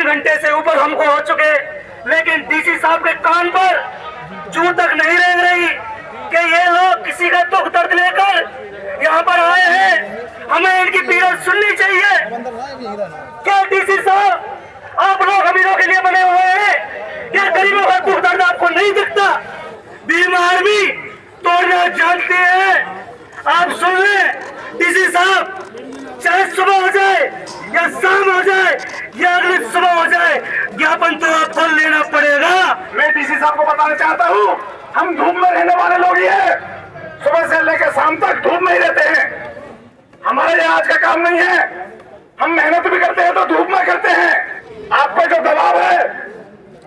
घंटे से ऊपर हमको हो चुके, लेकिन डीसी साहब के कान पर जू तक नहीं रेंग रही कि ये लोग किसी का दुख दर्द लेकर यहाँ पर आए हैं। हमें इनकी पीड़ा सुननी चाहिए। क्या डीसी साहब आप लोग अमीरों के लिए बने हुए हैं? क्या गरीबों का दुख दर्द आपको नहीं दिखता? भीम आर्मी तोड़ना जानते हैं। आप सुन लें डीसी साहब, चाहे सुबह हो जाए या शाम हो जाए या अगली सुबह हो जाए, ज्ञापन तो आपको लेना पड़ेगा। मैं डीसी साहब को बताना चाहता हूँ, हम धूप में रहने वाले लोग ही हैं। सुबह से लेकर शाम तक धूप में ही रहते हैं। हमारा ये आज का काम नहीं है। हम मेहनत भी करते हैं तो धूप में करते हैं। आप पे जो दबाव है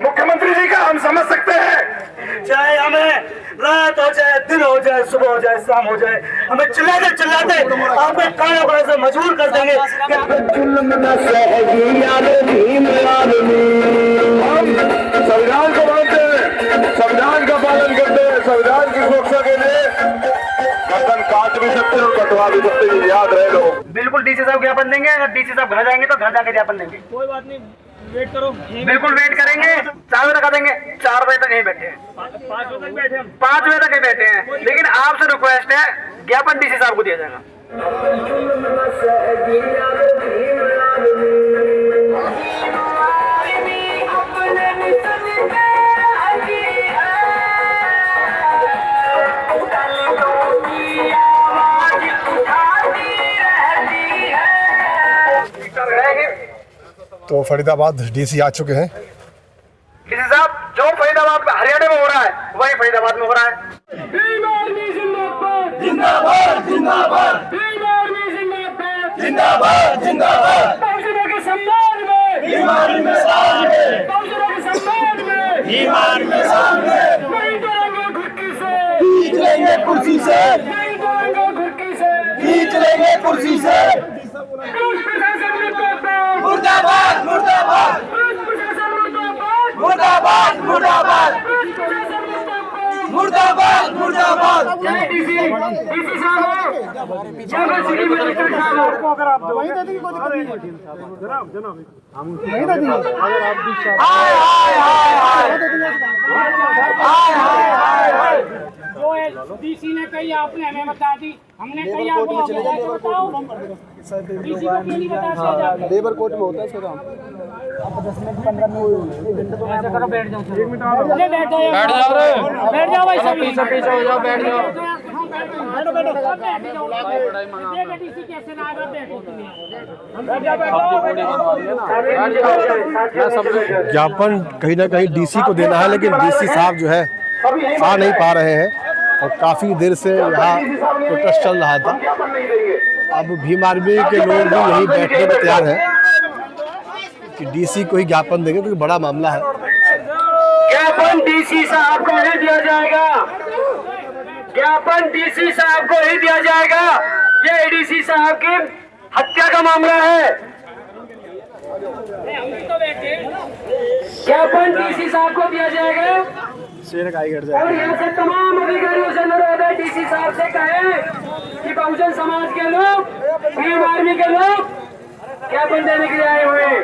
मुख्यमंत्री जी का, हम समझ सकते हैं। चाहे हमें रात हो जाए, दिन हो जाए, सुबह हो जाए, शाम हो जाए, हमें चिल्लाते चिल्लाते आपके कानों को ऐसे मजबूर कर देंगे। संविधान को मानते हैं, संविधान का पालन करते हैं, संविधान की सुरक्षा के लिए गर्दन काट भी सकते और कटवा भी सकते, ये याद रहे लोग। बिल्कुल डीसी साहब ज्ञापन देंगे। अगर डीसी साहब घर जाएंगे तो घर जाके ज्ञापन देंगे। कोई बात नहीं, वेट करो। बिल्कुल वेट करेंगे। 4 बजे तक देंगे। 4 बजे तक नहीं बैठे हैं, 5 बजे तक बैठे हम। 5 बजे तक ही बैठे हैं। लेकिन आपसे रिक्वेस्ट है, ज्ञापन डीसी साहब को दिया जाएगा। तो फरीदाबाद डीसी आ चुके हैं। डीसी साहब, जो फरीदाबाद में हरियाणा में हो रहा है वही फरीदाबाद में हो रहा है। जिंदाबाद जिंदाबाद, जिंदाबाद जिंदाबाद, के सम्मान में, भीम आर्मी में शान में, के सम्मान में, भीम आर्मी में शान में। नहीं डरेंगे घुटकी से, खींच लेंगे कुर्सी से, नहीं डरेंगे घुटकी से, खींच लेंगे कुर्सी से। मुर्दाबाद मुर्दाबाद, मुर्दाबाद मुर्दाबाद, मुर्दाबाद मुर्दाबाद। डीसी साहब, सिटी मजिस्ट्रेट साहब, अगर आप वहीं दे देंगे कोई दिक्कत नहीं है। जनाब हम वहीं दे देंगे। हाय हाय हाय हाय हाय हाय। जो डीसी ने कही आपने हमें बता दी, हमने कही आपको बताओ। डीसी को क्यों नहीं बता? लेबर कोर्ट में होता है इसका काम। आप 10 मिनट 15 मिनट ऐसा करो, बैठ जाओ। 1 मिनट बैठ जाओ रे, बैठ जाओ भाई, सब पीछे हो जाओ, बैठ जाओ। बैठो बैठो, देखो डीसी कैसे ना आएगा, बैठो तुम। बैठ जाओ। ज्ञापन कहीं ना कहीं डीसी को देना है, लेकिन डीसी साहब जो है आ नहीं पा रहे हैं और काफ़ी देर से यहाँ प्रोटेस्ट चल रहा था। अब भीम आर्मी के लोग भी यही बैठने को तैयार हैं कि डीसी को ही ज्ञापन देंगे, क्योंकि बड़ा मामला है। ज्ञापन डीसी साहब को ही दिया जाएगा। ज्ञापन डीसी साहब को ही दिया जाएगा। ये डीसी साहब की हत्या का मामला है। ज्ञापन डीसी साहब को दिया जाएगा। और यहाँ से तमाम अधिकारियों से अनुरोध है, डीसी साहब से कहें कि बहुजन समाज के लोग, भीम आर्मी के लोग ज्ञापन देने के लिए आए हुए हैं।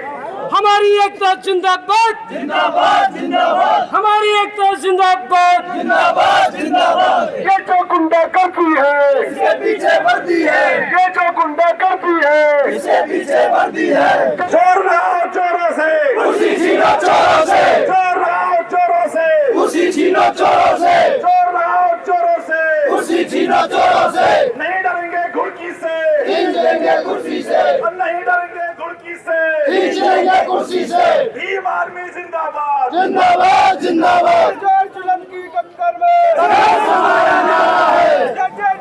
हमारी एकता जिंदाबाद, जिंदाबाद जिंदाबाद, हमारी एकता जिंदाबाद, जिंदाबाद जिंदाबाद। ये जो गुंडा करती है, इसके पीछे वर्दी है, ये जो गुंडा करती है, इसके पीछे वर्दी है। चोर रहो चोरों से, कुर्सी छीनो चोरों से, चोर रहो चोरों से, कुर्सी छीनो चोरों से, चोर रहो चोरों से, कुर्सी छीनो चोरों से। नहीं डरेंगे घुड़की से, खींच लेंगे कुर्सी से, नहीं डरेंगे घुड़की से, खींच लेंगे कुर्सी से। भीम आर्मी जिंदाबाद, जिंदाबाद जिंदाबाद। जुल्म की टक्कर में हमारा नारा है, जय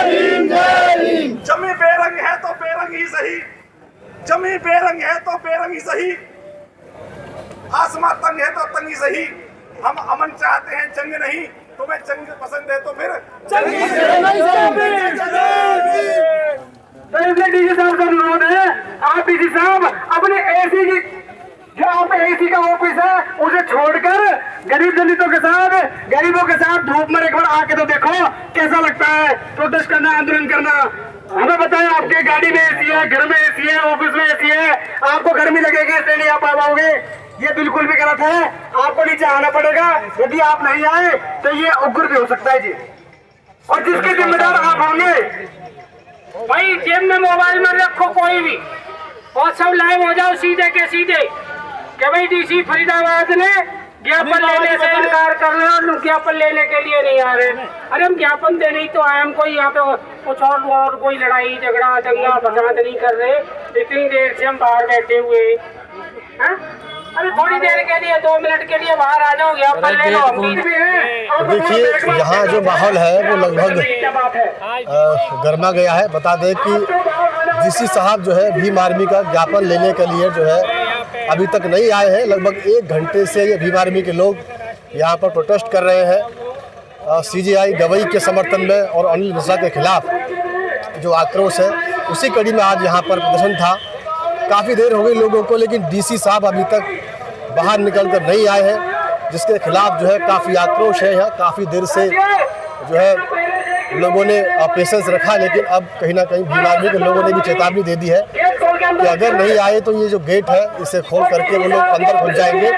भीम जय भीम। जमी बेरंग है तो बेरंग ही सही, जमी बेरंग है तो बेरंग ही सही, आसमां तंग है तो तंग ही सही। हम अमन चाहते हैं, जंग नहीं। तुम्हें जंग पसंद है तो फिर जंगी से नहीं डीसी साहब का अनुरोध है, आप डीसी साहब अपने एसी की, जो आप एसी का ऑफिस है उसे छोड़कर गरीब दलितों के साथ, गरीबों के साथ धूप में एक बार आके तो देखो कैसा लगता है प्रोटेस्ट करना, आंदोलन करना। हमें बताएं, आपके गाड़ी में एसी है, घर में एसी है, ऑफिस में एसी है, आपको गर्मी लगेगी इसलिए नहीं आप आ पाओगे। ये बिल्कुल भी गलत है, आपको नीचे आना पड़ेगा। यदि आप नहीं आए तो ये उग्र भी हो सकता है जी, और जिसके जिम्मेदार आप होंगे। भाई जेब में मोबाइल में रखो कोई भी, और सब लाइव हो जाओ सीधे के सीधे कि भाई डीसी फरीदाबाद ने ज्ञापन लेने से इनकार कर रहे और ज्ञापन लेने के लिए नहीं आ रहे। अरे हम ज्ञापन देने ही तो आए, हम कोई यहाँ पे कुछ और कोई लड़ाई झगड़ा दंगा फसाद नहीं कर रहे। इतनी देर से हम बाहर बैठे हुए हैं, अरे थोड़ी देर के लिए 2 मिनट के लिए बाहर आ जाओ, ज्ञापन ले लो। देखिए यहाँ जो माहौल है वो लगभग गर्मा गया है। बता दें कि डीसी साहब जो है भीम आर्मी का ज्ञापन लेने के लिए जो है अभी तक नहीं आए हैं। लगभग 1 घंटे से ये भीम आर्मी के लोग यहाँ पर प्रोटेस्ट कर रहे हैं सीजेआई गवई के समर्थन में और अनिल मिश्रा के खिलाफ जो आक्रोश है उसी कड़ी में आज यहाँ पर प्रदर्शन था। काफ़ी देर हो गई लोगों को, लेकिन डीसी साहब अभी तक बाहर निकल कर नहीं आए हैं, जिसके खिलाफ जो है काफ़ी आक्रोश है। यहाँ काफ़ी देर से जो है लोगों ने पेशेंस रखा, लेकिन अब कहीं ना कहीं भीम आर्मी के लोगों ने भी चेतावनी दे दी है कि अगर नहीं आए तो ये जो गेट है इसे खोल करके वो लोग अंदर घुस जाएंगे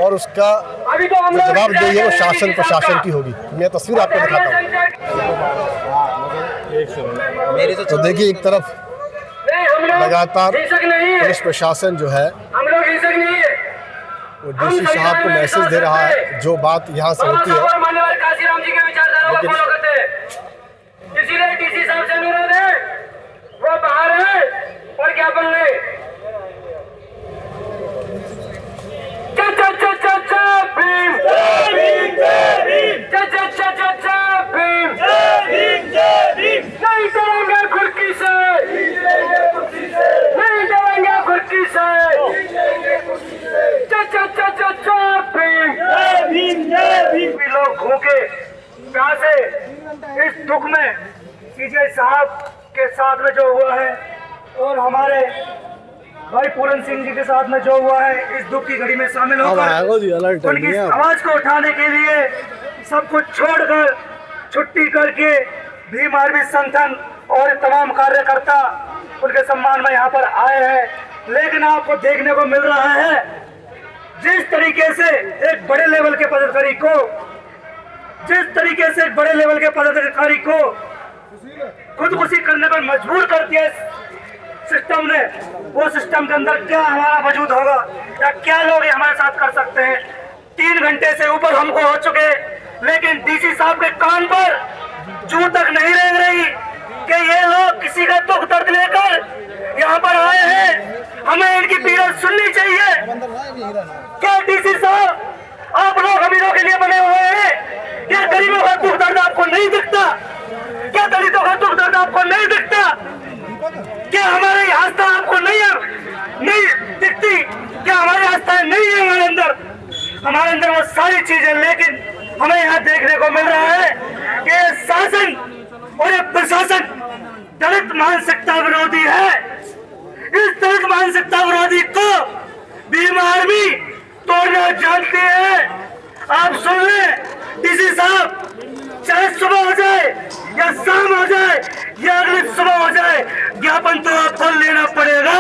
और उसका जो जवाबदेही है वो शासन प्रशासन की होगी। मैं तस्वीर आपको दिखाता हूँ। तो देखिए एक तरफ लगातार पुलिस प्रशासन जो है वो डीसी साहब को मैसेज दे रहा है जो बात यहाँ से होती है, इसीलिए डीसी साहब से अनुरोध है वो बाहर है और ज्ञापन ले। नहीं डरेंगे खुर्की से, नहीं डरेंगे खुर्की से। लोग भूखे प्यासे इस दुख में सीजे साहब के साथ में जो हुआ है और हमारे भाई पूरन सिंह जी के साथ में जो हुआ है, इस दुख की घड़ी में शामिल होकर उनकी आवाज को उठाने के लिए सब कुछ छोड़कर छुट्टी करके भीम आर्मी संगठन और तमाम कार्यकर्ता उनके सम्मान में यहाँ पर आए हैं। लेकिन आपको देखने को मिल रहा है जिस तरीके से एक बड़े लेवल के पदाधिकारी को खुदकुशी करने पर मजबूर कर दिया सिस्टम ने, वो सिस्टम के अंदर क्या हमारा वजूद होगा या क्या लोग हमारे साथ कर सकते हैं। 3 घंटे से ऊपर हमको हो चुके, लेकिन डीसी साहब के कान पर जू तक नहीं रेंग रही कि ये लोग किसी का दुख दर्द लेकर यहाँ पर आए हैं, हमें इनकी पीड़ा सुननी चाहिए। क्या डीसी साहब आप लोग अमीरों के लिए बने हुए हैं? क्या गरीबों का दुख दर्द आपको नहीं दिखता? क्या दलितों का दुख दर्द आपको नहीं दिखता? क्या हमारी आस्था आपको नहीं दिखती? क्या हमारी आस्था नहीं है हमारे अंदर वो सारी चीजें, लेकिन हमें यहाँ देखने को मिल रहा है कि शासन और ये प्रशासन दलित मानसिकता विरोधी है। इस दलित मानसिकता विरोधी को भीम आर्मी तोड़ना जानती है। आप सुन लें डीसी साहब, चाहे सुबह हो जाए या शाम हो जाए या अगली सुबह हो जाए, ज्ञापन तो आपको लेना पड़ेगा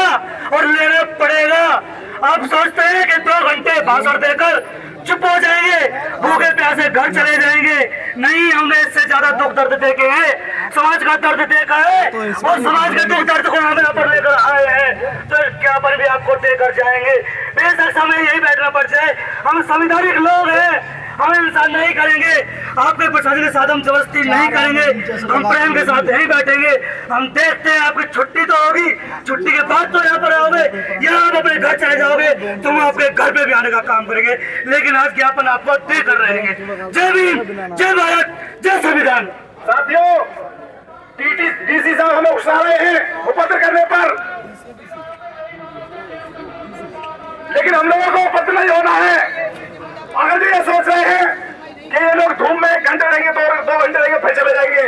और लेना पड़ेगा। आप सोचते हैं कि 2 घंटे भाषण देकर चुप हो जाएंगे, भूखे प्यासे घर चले जाएंगे। नहीं, हमने इससे ज्यादा दुख दर्द देखे हैं, समाज का दर्द देखा है और समाज के दुख दर्द को हम यहाँ पर लेकर आए हैं, तो ज्ञापन भी आपको देकर जाएंगे। बेशक हमें यही बैठना पड़ जाए, हम संवैधानिक लोग हैं, हम इंसान नहीं करेंगे, आपके प्रशासन के साथ हम जबरदस्ती नहीं करेंगे, हम प्रेम के साथ यहीं बैठेंगे। हम देखते हैं आपकी छुट्टी तो होगी, छुट्टी के बाद तो यहाँ पर आओगे या आप अपने घर चले जाओगे, तो हम आपके घर पे भी आने का काम करेंगे, लेकिन आज ज्ञापन आपको देकर रहेंगे। जय भीम, जय भारत, जय संविधान। साथियों, डीसी साहब हमें उकसा रहे हैं उपद्रव करने पर, लेकिन हम लोगों को उपद्रव नहीं होना है। अगर ये सोच रहे हैं कि ये लोग धूप में 1 घंटे रहेंगे, 2 घंटे रहेंगे, फिर चले जाएंगे,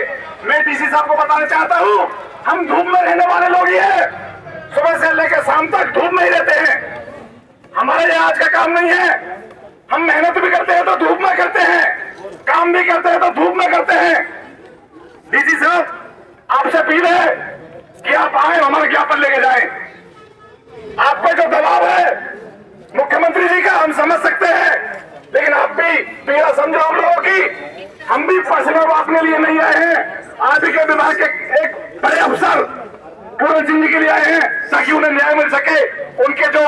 मैं डीसी साहब को बताना चाहता हूँ, हम धूप में रहने वाले लोग ही हैं। सुबह से लेकर शाम तक धूप में ही रहते हैं। हमारे यहाँ आज का काम नहीं है, हम मेहनत भी करते हैं तो धूप में करते हैं, काम भी करते हैं तो धूप में करते हैं। डीसी साहब, आपसे अपील है कि आप आए हमारा ज्ञापन लेके जाएं। आप पे जो दबाव है मुख्यमंत्री जी का हम समझ सकते हैं, लेकिन आप भी पीड़ा समझो हम लोगों की। हम भी पर्सनल बात के लिए नहीं आए हैं, आप ही के विभाग के एक बड़े अफसर पूरे जिंदगी के लिए आए हैं ताकि उन्हें न्याय मिल सके। उनके जो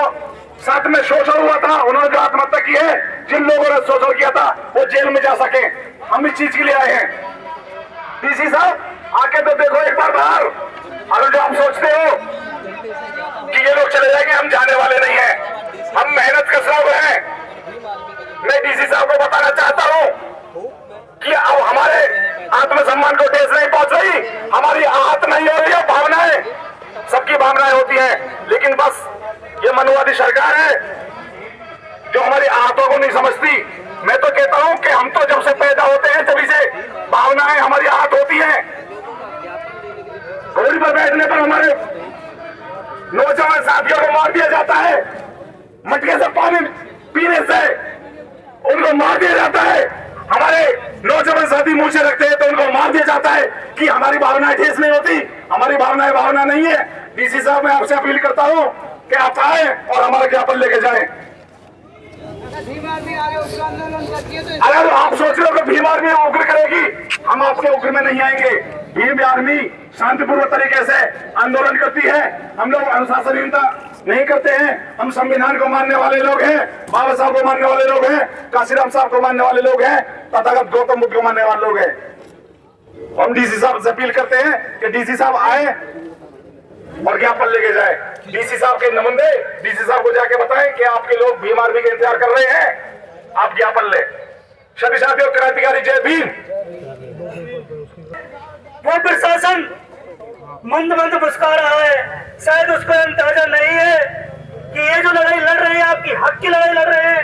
साथ में शोषण हुआ था, उन्होंने जो आत्महत्या की है, जिन लोगों ने शोषण किया था वो जेल में जा सके, हम इस चीज के लिए आए हैं। डीसी साहब आके तो देखो एक बार बाहर। अगर जो आप सोचते हो कि ये लोग चले जाएंगे, हम जाने वाले नहीं है, हम मेहनत कर रहे हैं। मैं डीसी साहब को बताना चाहता हूं कि अब हमारे आत्मसम्मान को ठेस नहीं पहुंच रही, हमारी आहत नहीं हो रही है, भावनाएं सबकी भावनाएं होती हैं, लेकिन बस ये मनोवादी सरकार है जो हमारी आहतों को नहीं समझती। मैं तो कहता हूं कि हम तो जब से पैदा होते हैं तभी से भावनाएं हमारी आहत होती हैं। घोड़ी पर बैठने पर हमारे नौजवान साथियों को मार दिया जाता है, मटके से पानी पीने से उनको मार दिया जाता है। हमारे नौजवान साथी मूछें रखते हैं तो उनको मार दिया जाता है कि हमारी भावनाएं ठेस नहीं होती। हमारी भावनाएं भावना नहीं है। डीसी साहब मैं आपसे अपील करता हूं कि आप आए और हमारा ज्ञापन लेके जाएं। अगर आप सोच रहे हो कि भीम आर्मी उग्र करेगी, हम आपके उग्र में नहीं आएंगे। भीम आर्मी शांतिपूर्ण तरीके से आंदोलन करती है। हम लोग अनुशासनहीनता नहीं करते हैं। हम संविधान को मानने वाले लोग हैं, बाबा साहब को मानने वाले लोग हैं, काशीराम साहब को मानने वाले लोग हैं, तथागत गौतम बुद्ध को मानने वाले लोग हैं। हम डीसी साहब से अपील करते हैं कि डीसी साहब आए और ज्ञापन लेके जाए। डीसी साहब के नुमाइंदे डीसी साहब को जाके बताएं कि आपके लोग भीम आर्मी का इंतजार कर रहे हैं, आप ज्ञापन ले। सभी साथियों, क्रांतिकारी जय भीम। वो प्रशासन मंद मंद मुस्कुरा रहा है, शायद उसको अंदाजा नहीं है कि ये जो लड़ाई लड़ रहे हैं, आपकी हक की लड़ाई लड़ रहे हैं,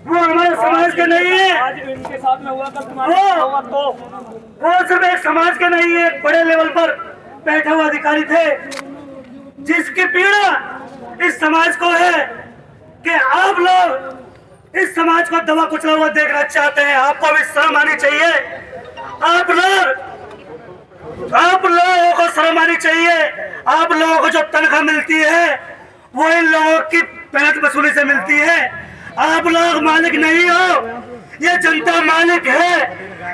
वो हमारे समाज के नहीं है। आज इनके साथ में हुआ, कल तुम्हारे वो सिर्फ एक समाज के नहीं है, एक बड़े लेवल पर बैठे हुए अधिकारी थे जिसकी पीड़ा इस समाज को है कि आप लोग इस समाज को दबा कुचला हुआ देखना चाहते हैं। आपको भी शर्म आनी चाहिए। आप लोगों को शर्म आनी चाहिए। आप लोगों को जो तनख्वाह मिलती है वो इन लोगों की पैंत वसूली से मिलती है। आप लोग मालिक नहीं हो, ये जनता मालिक है।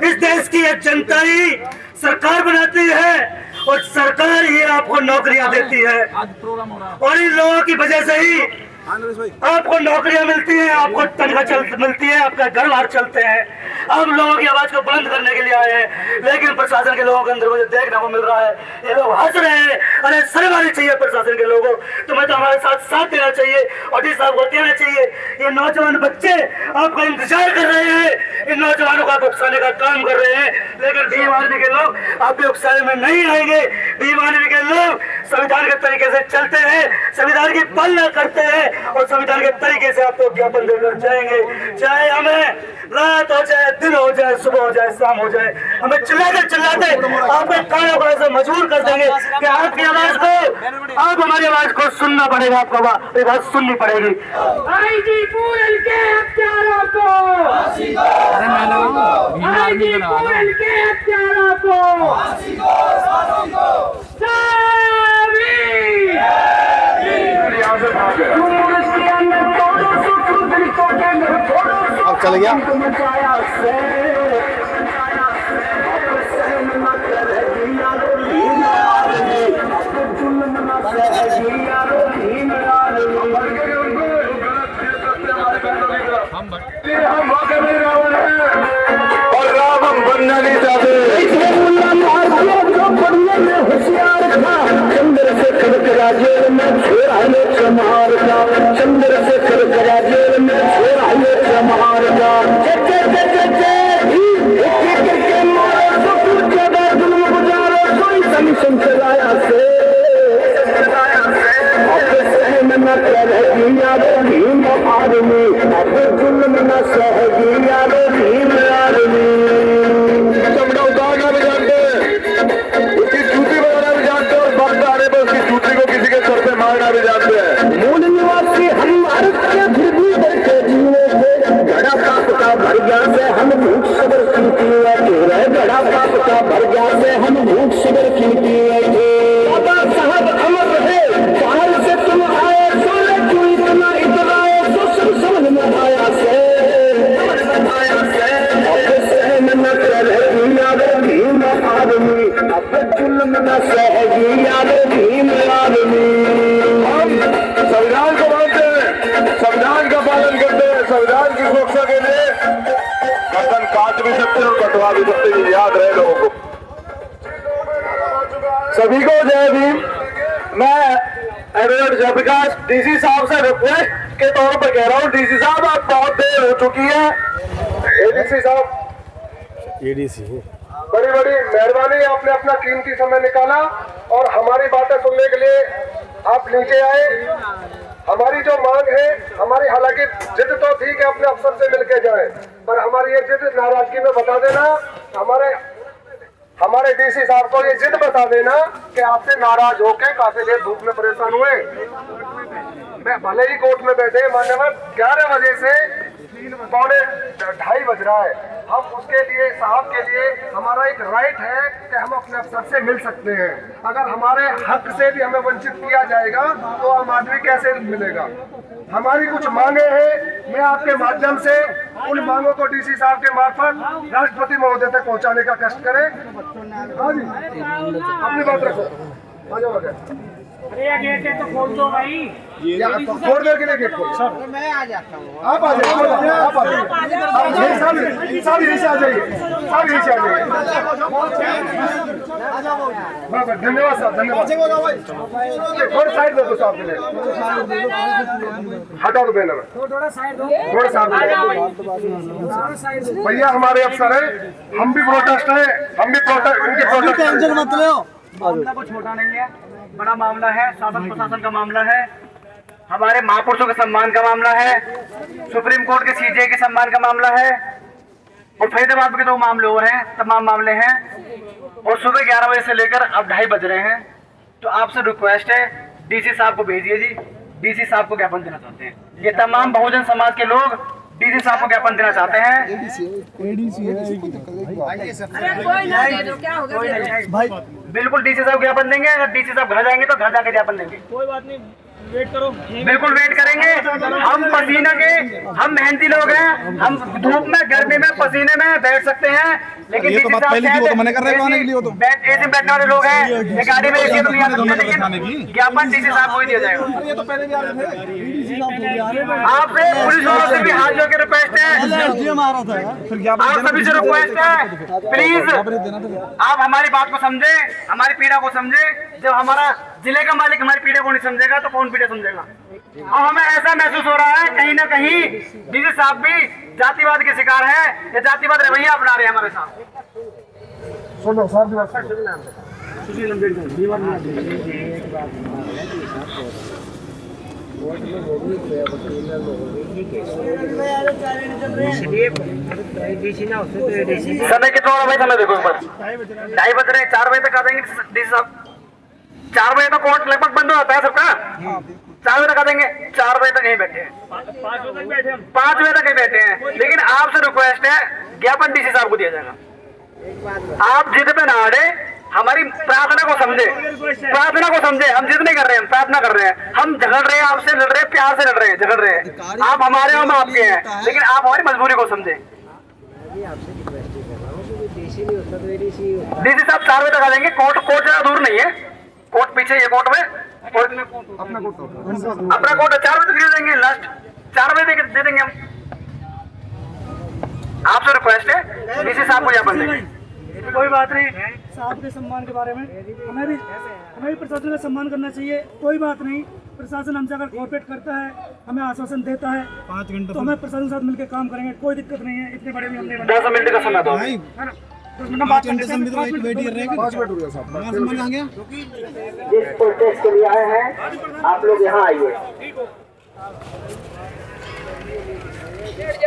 इस देश की ये जनता ही सरकार बनाती है और सरकार ही आपको नौकरियां देती है, और इन लोगों की वजह से ही आपको नौकरियां मिलती हैं, आपको तनख्वाह मिलती है, आपका घर बार चलते हैं। हम लोगों की आवाज को बुलंद करने के लिए आए हैं, लेकिन प्रशासन के लोगों के अंदर मुझे देखने को मिल रहा है, ये लोग हंस रहे हैं। अरे शर्म आनी चाहिए प्रशासन के लोगों, तुम्हें तो हमारे साथ देना चाहिए और डी साहब को देना चाहिए। ये नौजवान बच्चे आपका इंतजार कर रहे हैं, इन नौजवानों का उकसाने का काम कर रहे हैं, लेकिन भीम आर्मी के लोग आपके उकसाने में नहीं आएंगे। भीम आर्मी के लोग संविधान के तरीके से चलते हैं, संविधान की पालना करते हैं और संविधान के तरीके से आपको ज्ञापन देकर जाएंगे। चाहे हमें रात हो जाए, दिन हो जाए, सुबह हो जाए, शाम हो जाए, हमें चिल्लाते चिल्लाते आपके कानों को ऐसे मजबूर कर देंगे कि आपकी आवाज को, आप हमारी आवाज को सुनना पड़ेगा, आपको आवाज सुननी पड़ेगी। आईजी पूरन के हत्यारों को, आईजी पूरन के हत्यारों को, अब चल गया। और राम हम बनना नहीं चाहते। चंद्रशेखर करा जेल में छोड़ा ये चमार का, चंद्रशेखर करा जेल में छोड़ा ये चमार का। चलाया से न करेगी यारो भीम आर्मी, अब जुल्म न सहेगी यारो भीम आर्मी। चमड़ा उतारना भी जानते, उसकी जूती बनाना भी जानते और वक्त आने पर उसकी जूती को किसी के सर पे मारना भी जानते हैं। मूल निवासी हम भारत के फिर भी बैठे जीने से, घड़ा पाप का भर गया से हम भूख सबर कीती है, घड़ा पाप का भर गया से हम भूख सबर कीती है। काट भी सकते हैं और कटवा भी सकते हैं, याद रहे लोगों को। सभी को जय भीम। मैं एडवोकेट जयप्रकाश डीसी साहब से रिक्वेस्ट के तौर पर कह रहा हूँ, डीसी साहब आप बहुत देर हो चुकी है। एडीसी साहब एडीसी बड़ी बड़ी मेहरबानी, आपने अपना कीमती समय निकाला और हमारी बातें सुनने के लिए आप नीचे आए। हमारी जो मांग है, हमारी हालांकि जिद तो ठीक है अपने अफसर से मिलके जाए, पर हमारी ये जिद नाराजगी में बता देना, हमारे डीसी साहब को ये जिद बता देना कि आपसे नाराज होकर काफी देर धूप में परेशान हुए। मैं भले ही कोर्ट में बैठे मान्यवर 11 बजे से 2:30 बज रहा है, हम उसके लिए साहब के लिए हमारा एक राइट है कि हम अपने अफसर से मिल सकते हैं। अगर हमारे हक से भी हमें वंचित किया जाएगा तो आम आदमी कैसे मिलेगा। हमारी कुछ मांगे हैं, मैं आपके माध्यम से उन मांगों को डीसी साहब के मार्फत राष्ट्रपति महोदय तक पहुंचाने का कष्ट करें। हाँ जी, अपनी बात रखो। आ जाओ अरे यार गेट तो खोल दो भाई। थोड़ी देर के लिए गेट खोल। सर मैं आ जाता हूँ, आप आ जाइए, आप आ जाइए, सब यहीं से आ जाइए, सब यहीं से आ जाइए। धन्यवाद साहब, धन्यवाद। थोड़ी साइड दो साहब के लिए, हटा दो बैनर, थोड़ा साइड दो, थोड़ा साइड दो। भैया हमारे अफसर हैं, हम भी प्रोटेस्ट हैं, हम भी प्रोटेस्ट, इनके प्रोटेस्ट। टेंशन मत लो, मामला को छोटा नहीं है, बड़ा मामला है, शासन प्रशासन का मामला है, हमारे महापुरुषों के सम्मान का मामला है, सुप्रीम कोर्ट के सीजे के सम्मान का मामला है, और फरीदाबाद के 2 मामले और हैं, तमाम मामले हैं। और सुबह 11 बजे से लेकर अब 2:30 बज रहे हैं। तो आपसे रिक्वेस्ट है, डीसी साहब को भेजिए जी, डीसी साहब को ज्ञापन देना चाहते हैं। ये तमाम बहुजन समाज के लोग डीसी साहब को ज्ञापन देना चाहते हैं। बिल्कुल डीसी साहब ज्ञापन देंगे, अगर डीसी साहब घर जाएंगे तो घर जाके ज्ञापन देंगे। कोई बात नहीं, वेट करो, बिल्कुल वेट करेंगे। हम पसीना के, हम मेहनती लोग हैं, हम धूप में गर्मी में पसीने में बैठ सकते हैं, लेकिन ये तो बात पहले की, वो तो मना कर रहे हैं आने के लिए। वो तो एसी बैठने वाले लोग हैं, ये गाड़ी में एसी तो नहीं आ सकते, लेकिन ज्ञापन डीसी साहब को ही दिया जाएगा। ये तो पहले भी आ रहे थे, आपसे पुलिस वालों से भी हाथ जोड़ के रिक्वेस्ट है, आप सभी से रिक्वेस्ट है, प्लीज आप हमारी बात को समझे, हमारी पीड़ा को समझे। जब हमारा जिले का मालिक हमारी पीड़ा को नहीं समझेगा तो कौन पीड़ा समझेगा। और हमें ऐसा महसूस हो रहा है कहीं ना कहीं डीसी साहब भी जातिवाद के शिकार है, या जातिवाद रवैया अपना रहे हैं हमारे साथ। सुनो सर, समय कितना हो रहा भाई, समय देखो एक बार, 2:30 बज रहे हैं, 4 बजे तक आ जाएंगे डीसी साहब। 4 बजे तक कोर्ट लगभग बंद हो जाता है सबका, 4 बजे तक आ जाएंगे, 4 बजे तक यहीं बैठे हैं, 5 बजे तक यहीं बैठे हैं। लेकिन आपसे रिक्वेस्ट है, ज्ञापन डीसी साहब को दिया जाएगा। आप जिद पे ना अड़े, हमारी प्रार्थना को समझे, प्रार्थना को समझे। हम जिद नहीं कर रहे हैं, हम प्रार्थना कर रहे हैं, हम झगड़ रहे हैं, आपसे लड़ रहे हैं, प्यार से लड़ रहे हैं, झगड़ रहे हैं। आप हमारे, हम आपके हैं, लेकिन आप हमारी मजबूरी को समझे। डीसी साहब 4 बजे तक आ जाएंगे, कोर्ट ज्यादा दूर नहीं है, कोर्ट पीछे ये कोर्ट में, अपना कोर्ट 4 बजे तक दे देंगे, लास्ट 4 बजे दे देंगे हम। आपसे रिक्वेस्ट है, डीसी साहब को ज्ञापन देंगे। कोई बात नहीं, साहब के सम्मान के बारे में हमें भी प्रशासन का सम्मान करना चाहिए। कोई बात नहीं, प्रशासन हमसे अगर कोऑपरेट करता है, हमें आश्वासन देता है 5 घंटे, तो हमें प्रशासन के साथ मिलकर काम करेंगे, कोई दिक्कत नहीं है। इतने बड़े भी हमने 10 मिनट का समय दो, 10 मिनट बात करते हैं, वेट कर रहे हैं। 5 मिनट हो गया साहब। आ गया। जिस प्रोटेस्ट के लिए आए हैं आप लोग यहाँ आइए।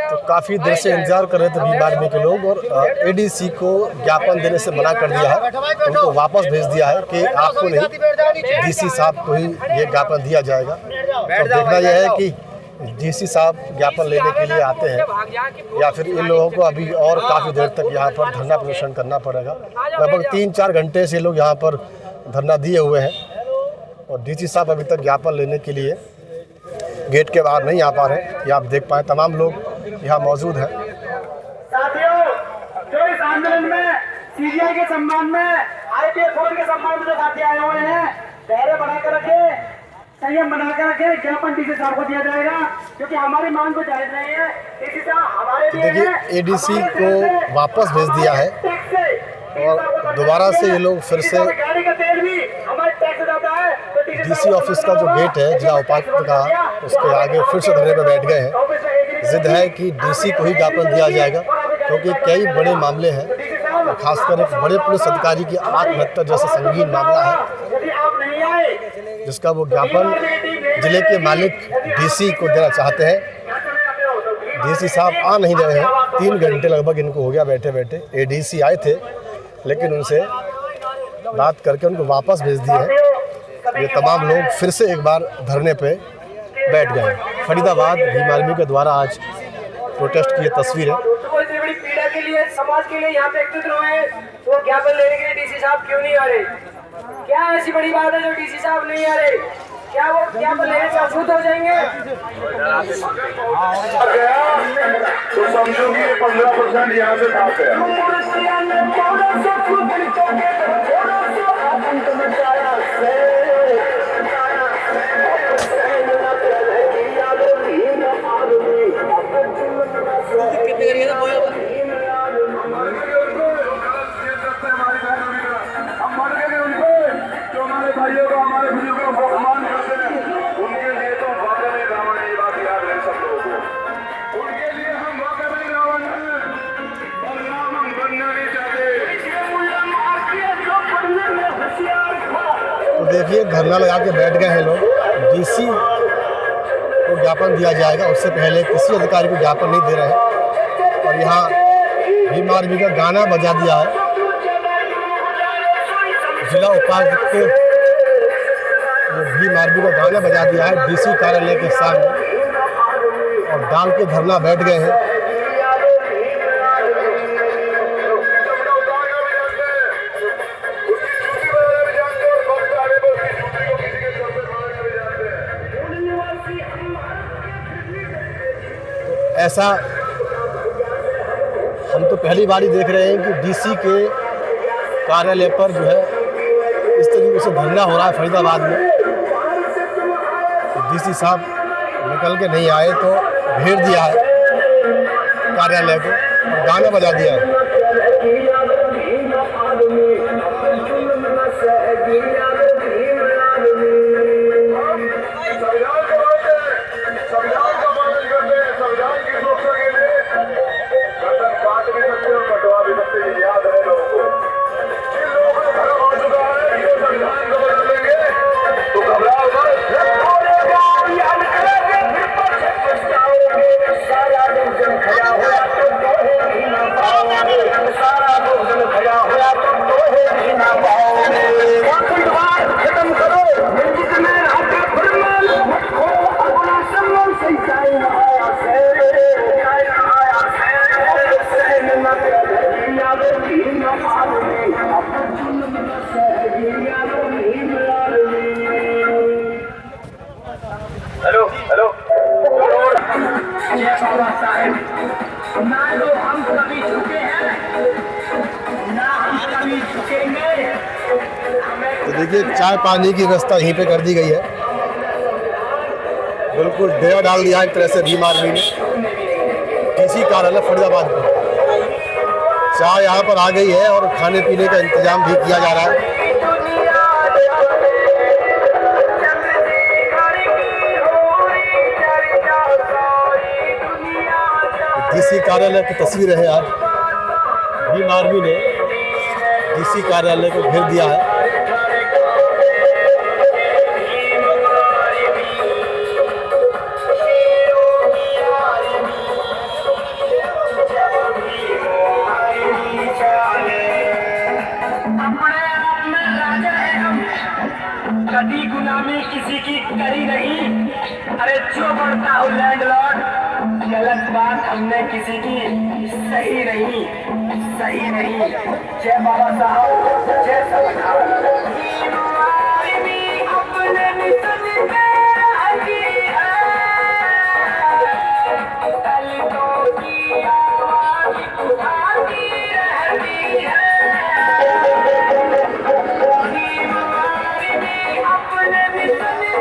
तो काफ़ी देर से इंतजार कर रहे थे भीम आर्मी के लोग, और एडीसी को ज्ञापन देने से मना कर दिया है, उनको वापस भेज दिया है कि आपको नहीं, डीसी साहब को ही ये ज्ञापन दिया जाएगा। तो देखना यह है कि डीसी साहब ज्ञापन लेने के लिए आते हैं या फिर इन लोगों को अभी और काफ़ी देर तक यहाँ पर धरना प्रदर्शन करना पड़ेगा। लगभग 3-4 घंटे से लोग यहाँ पर धरना दिए हुए हैं, और डीसी साहब अभी तक ज्ञापन लेने के लिए गेट के बाहर नहीं आ पा रहे हैं। ये आप देख पाए, तमाम लोग यहाँ मौजूद हैं। साथियों, जो इस आंदोलन में सीबीआई के सम्मान में, आईपीएस के सम्मान में जो साथी आए हुए हैं, धैर्य बनाकर रखे। संयम बना कर रखे, ज्ञापन डीसी साहब को दिया जाएगा क्योंकि हमारी मांग को जायज नहीं है। डीसी साहब हमारे लिए देखिए एडीसी को वापस भेज दिया है और दोबारा से ये लोग फिर से गाड़ी का तेल भी हमारे टैक्स जाता है। डीसी ऑफिस का जो गेट है जिला उपायुक्त का, उसके आगे फिर से धरने पर बैठ गए हैं। जिद है कि डीसी को ही ज्ञापन दिया जाएगा क्योंकि कई बड़े मामले हैं और खासकर एक बड़े पुलिस अधिकारी की आत्महत्या जैसा संगीन मामला है जिसका वो ज्ञापन जिले के मालिक डीसी को देना चाहते हैं। डीसी साहब आ नहीं रहे हैं, 3 घंटे लगभग इनको हो गया बैठे बैठे। एडीसी आए थे लेकिन उनसे बात करके उनको वापस भेज दिए हैं। ये तमाम लोग फिर से एक बार धरने पे बैठ गए। फरीदाबाद भीम आर्मी के द्वारा आज प्रोटेस्ट की ये तस्वीर है। बड़ी पीड़ा के लिए, समाज के लिए यहाँ पे एकत्रित हुए हैं, वो ज्ञापन लेने के लिए डीसी साहब क्यों नहीं आ रहे? क्या ऐसी बड़ी बात है जो डीसी साहब नहीं आ रहे? क्या वो ज्ञापन लेने से अछूत हो जाएंगे? तो समझो कि 15% यहाँ से भाग भाइयों को, हमारे बुजुर्गों को अपमान करते हैं, उनके लिए तो वाकई में रावण है। ये बात याद रहे सब लोगों को। उनके लिए हम वाकई में रावण हैं और राम हम बनना नहीं चाहते। तो देखिए धरना लगा के बैठ गए हैं लोग। डीसी को ज्ञापन दिया जाएगा, उससे पहले किसी अधिकारी को ज्ञापन नहीं दे रहे हैं। और यहाँ भीम आर्मी का गाना बजा दिया है। जिला उपायुक्त भीम आर्मी का गाना बजा दिया है डीसी कार्यालय के सामने और डाल के धरना बैठ गए हैं। ऐसा हम तो पहली बार ही देख रहे हैं कि डीसी के कार्यालय पर जो है इस तरीके से धरना हो रहा है फरीदाबाद में। डीसी साहब निकल के नहीं आए तो घेर दिया है कार्यालय को और गाना बजा दिया है। हेलो हेलो जय बाबा साहेब, ना तो हम कभी झुके हैं ना हम कभी झुकेंगे। तो देखिए चाय पानी की व्यवस्था यहीं पे कर दी गई है। बिल्कुल डेरा डाल दिया एक तरह से भीम आर्मी ने डीसी कार्यालय फरीदाबाद पर। चाय यहाँ पर आ गई है और खाने पीने का इंतजाम भी किया जा रहा है। डीसी कार्यालय की तस्वीर है यार। भीम आर्मी ने डीसी कार्यालय को घेर दिया है। कभी गुलामी किसी की करी नहीं। अरे जो बढ़ता हूँ लैंडलॉर्ड, गलत बात हमने किसी की सही नहीं, सही नहीं। जय बाबा साहब, जय संविधान। अपने मिशन में रहती है, दलितों की आवाज उठाती रहती है। अपने मिशन में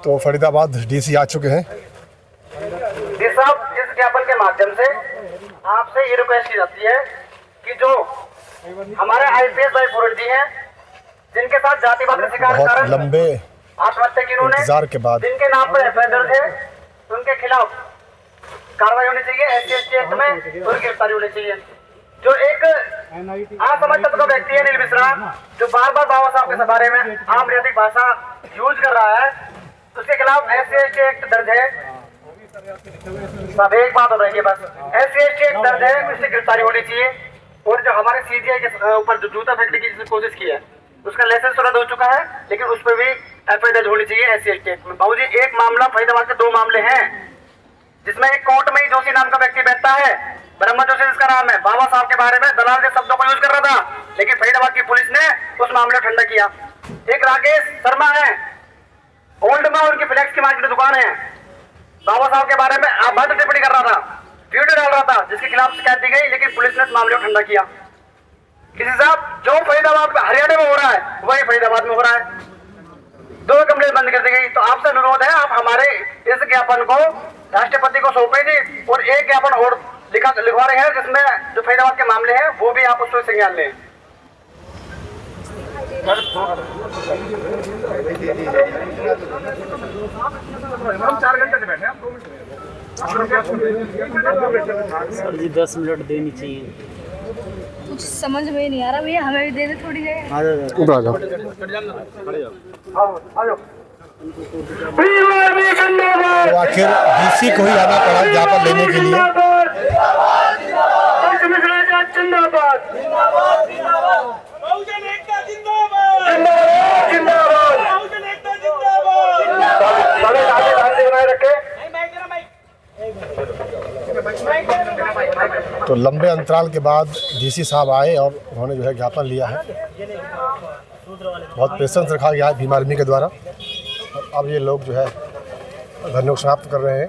तो फरीदाबाद डीसी आ चुके हैं। ये सब इस ज्ञापन के माध्यम से आपसे ये रिक्वेस्ट की जाती है कि जो हमारे IPS भाई फौरन जी हैं, जिनके साथ जातिवाद का शिकार बहुत कारण लंबे आत्महत्या की उन्होंने, इंतजार के बाद जिनके नाम पर FIR दर्ज है, उनके खिलाफ कार्रवाई होनी चाहिए। SC/ST एक्ट में उनकी गिरफ्तारी होनी चाहिए। जो एक असमझ तत्व का व्यक्ति है नील मिश्रा, जो बार बार बाबा साहब के बारे में आम नैतिक भाषा यूज कर रहा है, उसके खिलाफ SC/ST एक्ट दर्ज है। सब एक बात हो रही है, बस SC/ST एक्ट दर्ज है, उससे गिरफ्तारी होनी चाहिए। और जो हमारे CGI के ऊपर जो जूता फेंकने की कोशिश की है, उसका लाइसेंस तो रद्द हो चुका है, लेकिन उस पर भी FIR दर्ज होनी चाहिए SC/ST एक्ट में। बाबूजी, एक मामला फरीदाबाद के 2 मामले हैं, जिसमें एक कोर्ट में ही जोशी नाम का व्यक्ति बैठता है, ब्रह्मा जोशी जिसका नाम है, बाबा साहब के बारे में दलाल के शब्दों को यूज कर रहा था, लेकिन फरीदाबाद की पुलिस ने उस मामले को ठंडा किया। एक राकेश शर्मा है, ओल्ड में उनकी फ्लेक्स की मार्केट दुकान है, बाबा साहब के बारे में अभद्र टिप्पणी कर रहा था, वीडियो डाल रहा था, जिसके खिलाफ शिकायत दी गई, लेकिन पुलिस ने इस मामले को ठंडा किया। किसी साहब, जो फरीदाबाद में हरियाणा में हो रहा है वही फरीदाबाद में हो रहा है। 2 कंप्लेन बंद कर दी गई। तो आपसे अनुरोध है, आप हमारे इस ज्ञापन को राष्ट्रपति को सौंपे जी, और एक ज्ञापन और लिखवा रहे हैं, जिसमें जो फरीदाबाद के मामले हैं वो भी आप उसमें संज्ञान लें। हम 4 घंटे से बैठे हैं, 2 मिनट सर जी 10 मिनट देनी चाहिए। कुछ समझ में नहीं आ रहा भैया, हमें भी दे दे थोड़ी जगह। उधर आ जाओ। तो आखिर डीसी को ही आना पड़ा ज्ञापन लेने के लिए। तो लंबे अंतराल के बाद डीसी साहब आए और उन्होंने जो है ज्ञापन लिया है। बहुत पेशेंस रखा गया है भीम आर्मी के द्वारा। अब ये लोग जो है धरने को समाप्त कर रहे हैं।